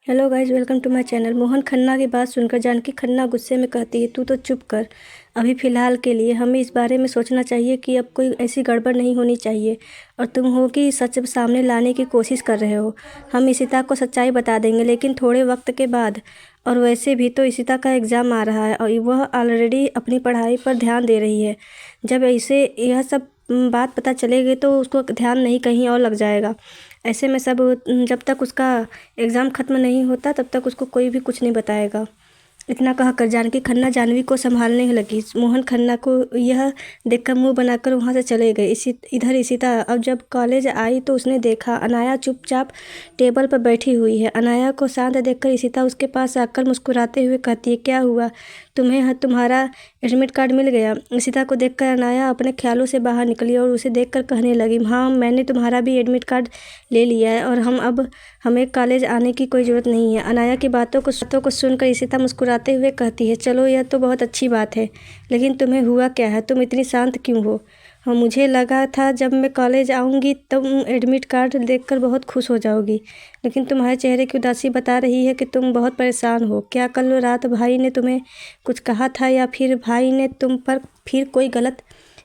Hello guys, welcome to my channel. Mohan Khanna की बात सुनकर जानकी खन्ना गुस्से में कहती है, तू तो चुप कर। अभी फ़िलहाल के लिए हमें इस बारे में सोचना चाहिए कि अब कोई ऐसी गड़बड़ नहीं होनी चाहिए और तुम हो कि सच सामने लाने की कोशिश कर रहे हो। हम इशिता को सच्चाई बता देंगे, लेकिन थोड़े वक्त के बाद। और वैसे भी तो इशिता का एग्ज़ाम आ रहा है और वह ऑलरेडी अपनी पढ़ाई पर ध्यान दे रही है। जब इसे यह सब बात पता चलेगी तो उसको ध्यान नहीं कहीं और लग जाएगा। ऐसे में सब जब तक उसका एग्ज़ाम ख़त्म नहीं होता तब तक उसको कोई भी कुछ नहीं बताएगा। इतना कहकर जानकी खन्ना जाह्नवी को संभालने लगी। मोहन खन्ना को यह देखकर मुंह बनाकर वहां से चले गए। इधर इशिता अब जब कॉलेज आई तो उसने देखा अनाया चुपचाप टेबल पर बैठी हुई है। अनाया को शांत देखकर इशिता उसके पास आकर मुस्कुराते हुए कहती है, क्या हुआ, तुम्हें तुम्हारा एडमिट कार्ड मिल गया? इशिता को देखकर अनाया अपने ख्यालों से बाहर निकली और उसे देखकर कहने लगी, हाँ, मैंने तुम्हारा भी एडमिट कार्ड ले लिया है और हमें कॉलेज आने की कोई ज़रूरत नहीं है। अनाया की बातों को सुनकर इशिता मुस्कुराते हुए कहती है, चलो यह तो बहुत अच्छी बात है, लेकिन तुम्हें हुआ क्या है? तुम इतनी शांत क्यों हो? हाँ, मुझे लगा था जब मैं कॉलेज आऊँगी तुम एडमिट कार्ड देखकर बहुत खुश हो जाओगी, लेकिन तुम्हारे चेहरे की उदासी बता रही है कि तुम बहुत परेशान हो। क्या कल रात भाई ने तुम्हें कुछ कहा था या फिर भाई ने तुम पर फिर कोई गलत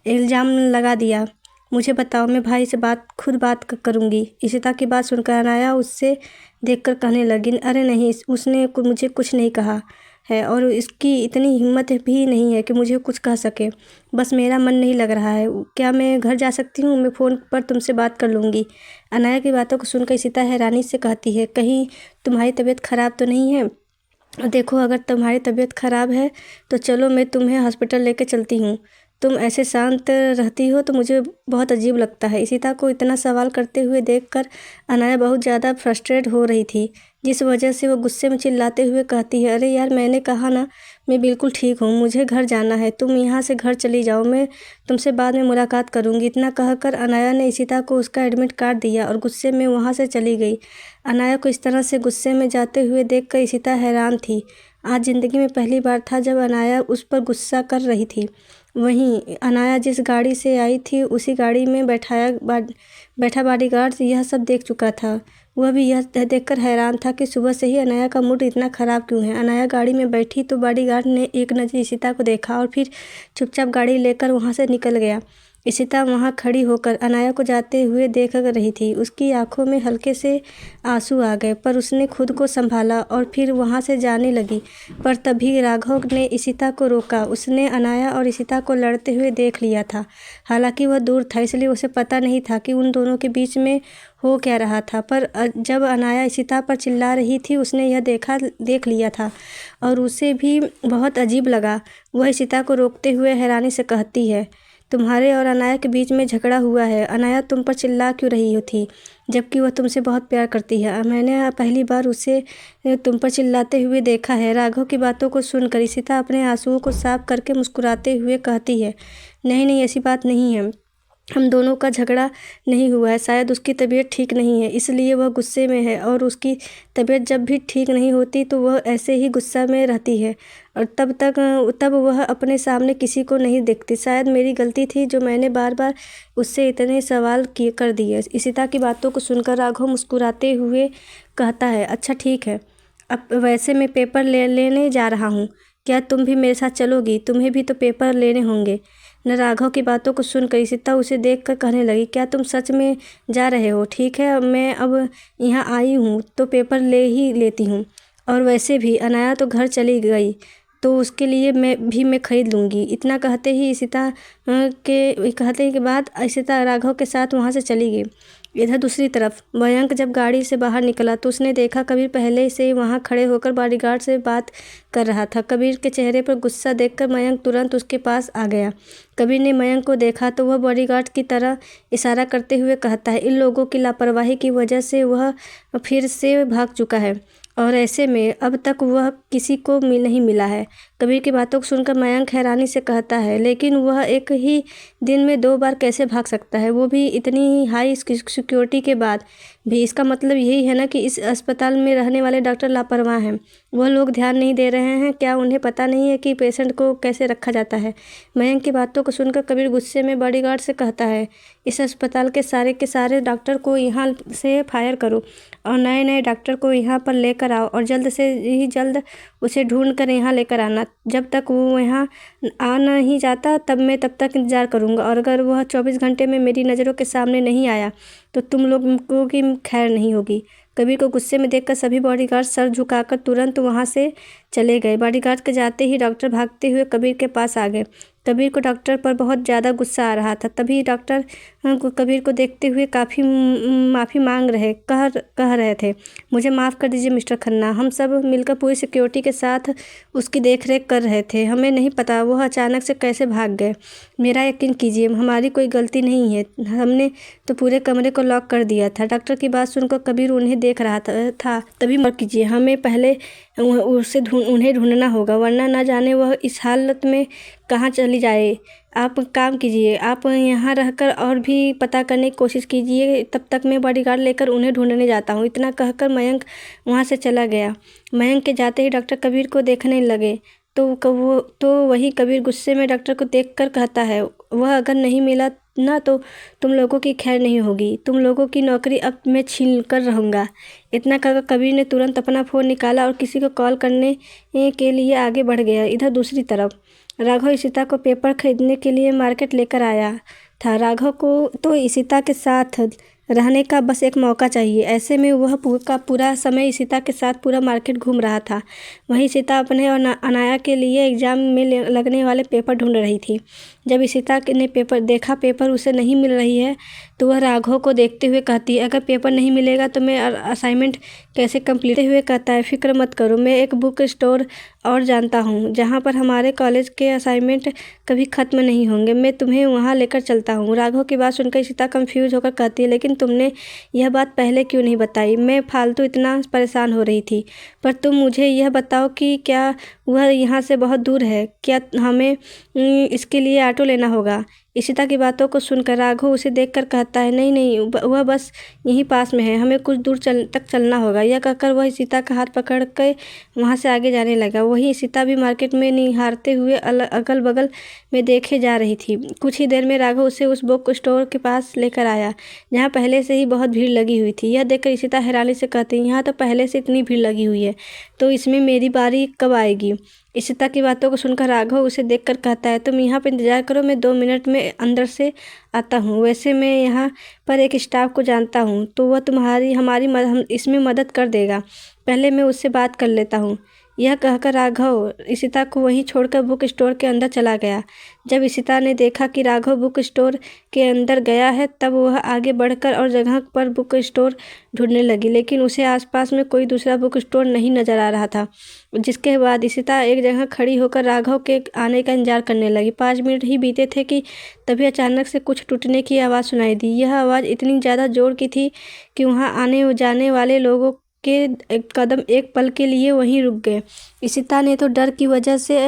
इल्ज़ाम लगा दिया? मुझे बताओ, मैं भाई से खुद बात करूँगी। इशिता की बात सुनकर अनाया उससे देखकर कहने लगी, अरे नहीं, उसने मुझे कुछ नहीं कहा है और इसकी इतनी हिम्मत भी नहीं है कि मुझे कुछ कह सके। बस मेरा मन नहीं लग रहा है। क्या मैं घर जा सकती हूँ? मैं फ़ोन पर तुमसे बात कर लूँगी। अनाया की बातों को सुनकर इशिता हैरानी से कहती है, कहीं तुम्हारी तबीयत ख़राब तो नहीं है? देखो, अगर तुम्हारी तबीयत ख़राब है तो चलो, मैं तुम्हें हॉस्पिटल लेकर चलती हूँ। तुम ऐसे शांत रहती हो तो मुझे बहुत अजीब लगता है। इशिता को इतना सवाल करते हुए देखकर अनाया बहुत ज़्यादा फ्रस्ट्रेट हो रही थी, जिस वजह से वो गुस्से में चिल्लाते हुए कहती है, अरे यार, मैंने कहा ना, मैं बिल्कुल ठीक हूँ, मुझे घर जाना है। तुम यहाँ से घर चली जाओ, मैं तुमसे बाद में मुलाकात करूँगी। इतना कहकर अनाया ने इशिता को उसका एडमिट कार्ड दिया और गुस्से में वहाँ से चली गई। अनाया को इस तरह से गुस्से में जाते हुए देखकर इशिता हैरान थी। आज ज़िंदगी में पहली बार था जब अनाया उस पर गुस्सा कर रही थी। वहीं अनाया जिस गाड़ी से आई थी उसी गाड़ी में बैठा बॉडीगार्ड यह सब देख चुका था। वह भी यह देखकर हैरान था कि सुबह से ही अनाया का मूड इतना ख़राब क्यों है। अनाया गाड़ी में बैठी तो बॉडीगार्ड ने एक नज़र इशिता को देखा और फिर चुपचाप गाड़ी लेकर वहाँ से निकल गया। इशिता वहाँ खड़ी होकर अनाया को जाते हुए देख रही थी। उसकी आंखों में हल्के से आंसू आ गए, पर उसने खुद को संभाला और फिर वहाँ से जाने लगी। पर तभी राघव ने इशिता को रोका। उसने अनाया और इशिता को लड़ते हुए देख लिया था। हालांकि वह दूर था, इसलिए उसे पता नहीं था कि उन दोनों के बीच में हो क्या रहा था। पर जब अनाया इशिता पर चिल्ला रही थी, उसने यह देख लिया था और उसे भी बहुत अजीब लगा। वह इशिता को रोकते हुए हैरानी से कहती है, तुम्हारे और अनाया के बीच में झगड़ा हुआ है। अनाया तुम पर चिल्ला क्यों रही थी जबकि वह तुमसे बहुत प्यार करती है? मैंने पहली बार उसे तुम पर चिल्लाते हुए देखा है। राघव की बातों को सुनकर इशिता अपने आंसुओं को साफ करके मुस्कुराते हुए कहती है, नहीं नहीं, ऐसी बात नहीं है, हम दोनों का झगड़ा नहीं हुआ है। शायद उसकी तबीयत ठीक नहीं है, इसलिए वह गुस्से में है और उसकी तबीयत जब भी ठीक नहीं होती तो वह ऐसे ही गुस्सा में रहती है और तब वह अपने सामने किसी को नहीं देखती। शायद मेरी गलती थी जो मैंने बार बार उससे इतने सवाल कर दिए। इशिता की बातों को सुनकर राघव मुस्कुराते हुए कहता है, अच्छा ठीक है, अब वैसे मैं पेपर लेने जा रहा हूँ, क्या तुम भी मेरे साथ चलोगी? तुम्हें भी तो पेपर लेने होंगे न? राघव की बातों को सुनकर इशिता उसे देखकर कहने लगी, क्या तुम सच में जा रहे हो? ठीक है, मैं अब यहाँ आई हूँ तो पेपर ले ही लेती हूँ। और वैसे भी अनाया तो घर चली गई तो उसके लिए मैं खरीद लूँगी। इतना कहते ही कहते के बाद इशिता राघव के साथ वहाँ से चली गई। इधर दूसरी तरफ मयंक जब गाड़ी से बाहर निकला तो उसने देखा कबीर पहले से ही वहाँ खड़े होकर बॉडीगार्ड से बात कर रहा था। कबीर के चेहरे पर गुस्सा देखकर मयंक तुरंत उसके पास आ गया। कबीर ने मयंक को देखा तो वह बॉडीगार्ड की तरह इशारा करते हुए कहता है, इन लोगों की लापरवाही की वजह से वह फिर से भाग चुका है और ऐसे में अब तक वह किसी को नहीं मिला है। कबीर की बातों को सुनकर मयंक हैरानी से कहता है, लेकिन वह एक ही दिन में 2 बार कैसे भाग सकता है, वो भी इतनी हाई सिक्योरिटी के बाद भी। इसका मतलब यही है ना कि इस अस्पताल में रहने वाले डॉक्टर लापरवाह हैं। वह लोग ध्यान नहीं दे रहे हैं। क्या उन्हें पता नहीं है कि पेशेंट को कैसे रखा जाता है? मयंक की बातों को सुनकर कबीर गुस्से में बॉडीगार्ड से कहता है, इस अस्पताल के सारे डॉक्टर को यहाँ से फायर करो और नए नए डॉक्टर को यहाँ पर लेकर आओ और जल्द से ही जल्द उसे ढूंढ कर यहाँ लेकर आना। जब तक वो यहाँ आ नहीं जाता तब तक इंतज़ार करूँगा, और अगर वह 24 घंटे में मेरी नज़रों के सामने नहीं आया तो तुम लोगों की खैर नहीं होगी। कबीर को गुस्से में देखकर सभी बॉडीगार्ड सर झुकाकर तुरंत वहाँ से चले गए। बॉडीगार्ड के जाते ही डॉक्टर भागते हुए कबीर के पास आ गए। कबीर को डॉक्टर पर बहुत ज़्यादा गुस्सा आ रहा था। तभी डॉक्टर कबीर को देखते हुए काफ़ी माफ़ी मांग कह रहे थे, मुझे माफ़ कर दीजिए मिस्टर खन्ना, हम सब मिलकर पूरी सिक्योरिटी के साथ उसकी देखरेख कर रहे थे। हमें नहीं पता वह अचानक से कैसे भाग गए। मेरा यकीन कीजिए, हमारी कोई गलती नहीं है। हमने तो पूरे कमरे को लॉक कर दिया था। डॉक्टर की बात सुनकर कबीर उन्हें देख रहा था। तभी मत कीजिए, हमें पहले उन्हें ढूंढना होगा, वरना न जाने वह इस हालत में कहाँ चली जाए। आप काम कीजिए, आप यहाँ रहकर और भी पता करने की कोशिश कीजिए, तब तक मैं बॉडीगार्ड लेकर उन्हें ढूंढने जाता हूँ। इतना कहकर मयंक वहाँ से चला गया। मयंक के जाते ही डॉक्टर कबीर को देखने लगे तो वही कबीर गुस्से में डॉक्टर को देखकर कहता है, वह अगर नहीं मिला ना तो तुम लोगों की खैर नहीं होगी। तुम लोगों की नौकरी अब मैं छीन कर रहूँगा। इतना कहकर कबीर ने तुरंत अपना फ़ोन निकाला और किसी को कॉल करने के लिए आगे बढ़ गया। इधर दूसरी तरफ राघव इशिता को पेपर खरीदने के लिए मार्केट लेकर आया था। राघव को तो इशिता के साथ रहने का बस एक मौका चाहिए। ऐसे में वह पूरा समय इशिता के साथ पूरा मार्केट घूम रहा था। वहीं इशिता अपने और अनाया के लिए एग्ज़ाम में लगने वाले पेपर ढूंढ रही थी। जब इशिता ने पेपर उसे नहीं मिल रही है तो वह राघव को देखते हुए कहती है, अगर पेपर नहीं मिलेगा तो मैं असाइनमेंट कैसे कंप्लीट हुए कहता है, फिक्र मत करो, मैं एक बुक स्टोर और जानता हूँ जहाँ पर हमारे कॉलेज के असाइनमेंट कभी ख़त्म नहीं होंगे। मैं तुम्हें वहाँ लेकर चलता हूँ। राघव की बात सुनकर इशिता कंफ्यूज होकर कहती है, लेकिन तुमने यह बात पहले क्यों नहीं बताई? मैं फालतू इतना परेशान हो रही थी। पर तुम मुझे यह बताओ कि क्या वह यहाँ से बहुत दूर है? क्या हमें इसके लिए ऑटो लेना होगा? इशिता की बातों को सुनकर राघव उसे देखकर कहता है, नहीं, वह बस यहीं पास में है, हमें कुछ दूर तक चलना होगा। यह कहकर वह इशिता का हाथ पकड़ के वहाँ से आगे जाने लगा। वहीं इशिता भी मार्केट में निहारते हुए अगल बगल में देखे जा रही थी। कुछ ही देर में राघव उसे उस बुक स्टोर के पास लेकर आया जहाँ पहले से ही बहुत भीड़ लगी हुई थी। यह देखकर इशिता हैरानी से कहती है, यहाँ तो पहले से इतनी भीड़ लगी हुई है, तो इसमें मेरी बारी कब आएगी? इशिता की बातों को सुनकर राघव उसे देखकर कहता है, तुम यहाँ पर इंतज़ार करो, मैं 2 मिनट में अंदर से आता हूँ। वैसे मैं यहाँ पर एक स्टाफ को जानता हूँ, तो वह हमारी इसमें मदद कर देगा। पहले मैं उससे बात कर लेता हूँ। यह कहकर राघव इशिता को वहीं छोड़कर बुक स्टोर के अंदर चला गया। जब इशिता ने देखा कि राघव बुक स्टोर के अंदर गया है तब वह आगे बढ़कर और जगह पर बुक स्टोर ढूंढने लगी, लेकिन उसे आसपास में कोई दूसरा बुक स्टोर नहीं नजर आ रहा था। जिसके बाद इशिता एक जगह खड़ी होकर राघव के आने का इंतजार करने लगी। 5 मिनट ही बीते थे कि तभी अचानक से कुछ टूटने की आवाज़ सुनाई दी। यह आवाज़ इतनी ज़्यादा जोर की थी कि वहाँ आने जाने वाले लोगों के कदम एक पल के लिए वहीं रुक गए। इशिता ने तो डर की वजह से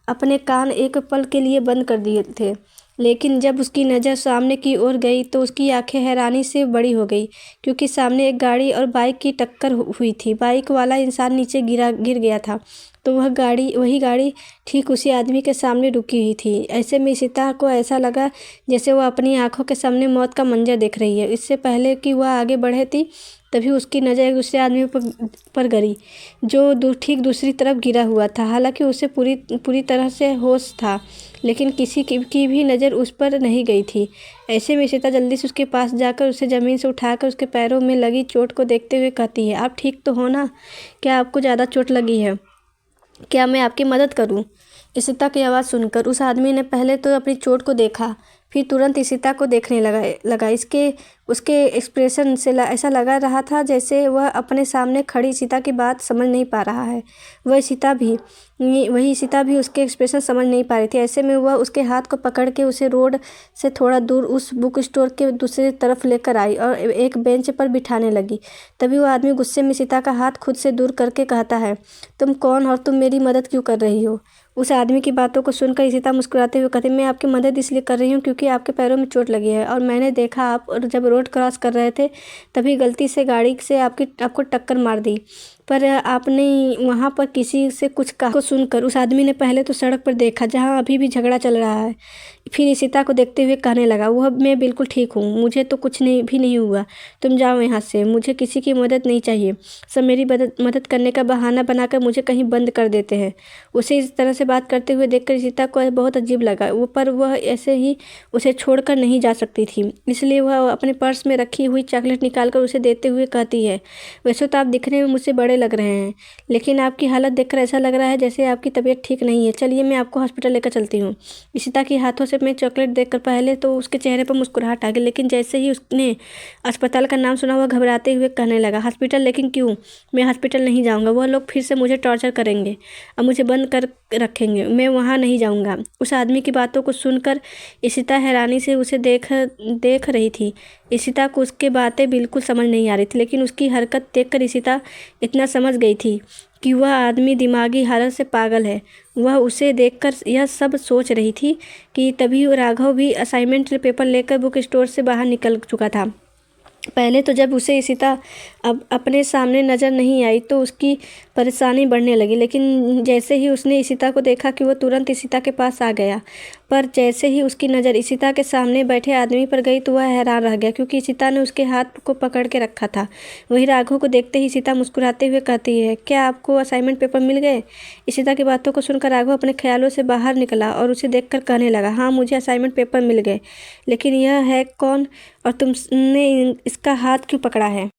अपने कान एक पल के लिए बंद कर दिए थे, लेकिन जब उसकी नज़र सामने की ओर गई तो उसकी आंखें हैरानी से बड़ी हो गई, क्योंकि सामने एक गाड़ी और बाइक की टक्कर हुई थी। बाइक वाला इंसान नीचे गिर गया था, तो वही गाड़ी ठीक उसी आदमी के सामने रुकी हुई थी। ऐसे में इशिता को ऐसा लगा जैसे वह अपनी आंखों के सामने मौत का मंजर देख रही है। इससे पहले कि वह आगे बढ़े थी तभी उसकी नज़र एक दूसरे आदमी पर गई जो ठीक दूसरी तरफ गिरा हुआ था। हालांकि उसे पूरी तरह से होश था, लेकिन किसी की भी नज़र उस पर नहीं गई थी। ऐसे में इशिता जल्दी से उसके पास जाकर उसे ज़मीन से उठाकर उसके पैरों में लगी चोट को देखते हुए कहती है, आप ठीक तो हो ना? क्या आपको ज़्यादा चोट लगी है? क्या मैं आपकी मदद करूं? इशिता की आवाज़ सुनकर उस आदमी ने पहले तो अपनी चोट को देखा, फिर तुरंत इशिता को देखने लगा। इसके उसके एक्सप्रेशन से ऐसा लगा रहा था जैसे वह अपने सामने खड़ी सीता की बात समझ नहीं पा रहा है। वही सीता भी उसके एक्सप्रेशन समझ नहीं पा रही थी। ऐसे में वह उसके हाथ को पकड़ के उसे रोड से थोड़ा दूर उस बुक स्टोर के दूसरी तरफ लेकर आई और एक बेंच पर बिठाने लगी। तभी वह आदमी गुस्से में सीता का हाथ खुद से दूर करके कहता है, तुम कौन और तुम मेरी मदद क्यों कर रही हो? उस आदमी की बातों को सुनकर सीता मुस्कुराते हुए कहती, मैं आपकी मदद इसलिए कर रही हूँ क्योंकि आपके पैरों में चोट लगी है और मैंने देखा आप जब रोड क्रॉस कर रहे थे तभी गलती से गाड़ी से आपको टक्कर मार दी, पर आपने वहाँ पर किसी से कुछ कहा। को सुनकर उस आदमी ने पहले तो सड़क पर देखा जहाँ अभी भी झगड़ा चल रहा है, फिर सीता को देखते हुए कहने लगा, वह मैं बिल्कुल ठीक हूँ, मुझे तो कुछ नहीं हुआ, तुम जाओ यहाँ से, मुझे किसी की मदद नहीं चाहिए। सब मेरी मदद करने का बहाना बनाकर मुझे कहीं बंद कर देते हैं। उसे इस तरह से बात करते हुए देखकर सीता को बहुत अजीब लगा, पर वह ऐसे ही उसे छोड़कर नहीं जा सकती थी। इसलिए वह अपने पर्स में रखी हुई चॉकलेट निकालकर उसे देते हुए कहती है, वैसे तो आप दिखने में मुझसे बड़े लग रहे हैं, लेकिन आपकी हालत देखकर ऐसा लग रहा है जैसे आपकी तबीयत ठीक नहीं है। चलिए मैं आपको हॉस्पिटल लेकर चलती हूँ। सीता के हाथों से मैं चॉकलेट देखकर पहले तो उसके चेहरे पर मुस्कुराहट आ गई, लेकिन जैसे ही उसने अस्पताल का नाम सुना वह घबराते हुए कहने लगा, हॉस्पिटल? लेकिन क्यों? मैं हॉस्पिटल नहीं जाऊँगा, वह लोग फिर से मुझे टॉर्चर करेंगे और मुझे बंद कर रखेंगे, मैं वहाँ नहीं जाऊँगा। उस आदमी की बातों को सुनकर इशिता हैरानी से उसे देख रही थी। इशिता को उसकी बातें बिल्कुल समझ नहीं आ रही थी, लेकिन उसकी हरकत देखकर इशिता इतना समझ गई थी कि वह आदमी दिमागी हालत से पागल है। वह उसे देखकर यह सब सोच रही थी कि तभी राघव भी असाइनमेंट पेपर लेकर बुक स्टोर से बाहर निकल चुका था। पहले तो जब उसे इशिता अब अपने सामने नज़र नहीं आई तो उसकी परेशानी बढ़ने लगी, लेकिन जैसे ही उसने इशिता को देखा कि वह तुरंत इशिता के पास आ गया। पर जैसे ही उसकी नज़र इशिता के सामने बैठे आदमी पर गई तो वह हैरान रह गया, क्योंकि इशिता ने उसके हाथ को पकड़ के रखा था। वही राघव को देखते ही इशिता मुस्कुराते हुए कहती है, क्या आपको असाइनमेंट पेपर मिल गए? इशिता की बातों को सुनकर राघव अपने ख्यालों से बाहर निकला और उसे देखकर कहने लगा, हाँ मुझे असाइनमेंट पेपर मिल गए, लेकिन यह है कौन और तुमने इसका हाथ क्यों पकड़ा है?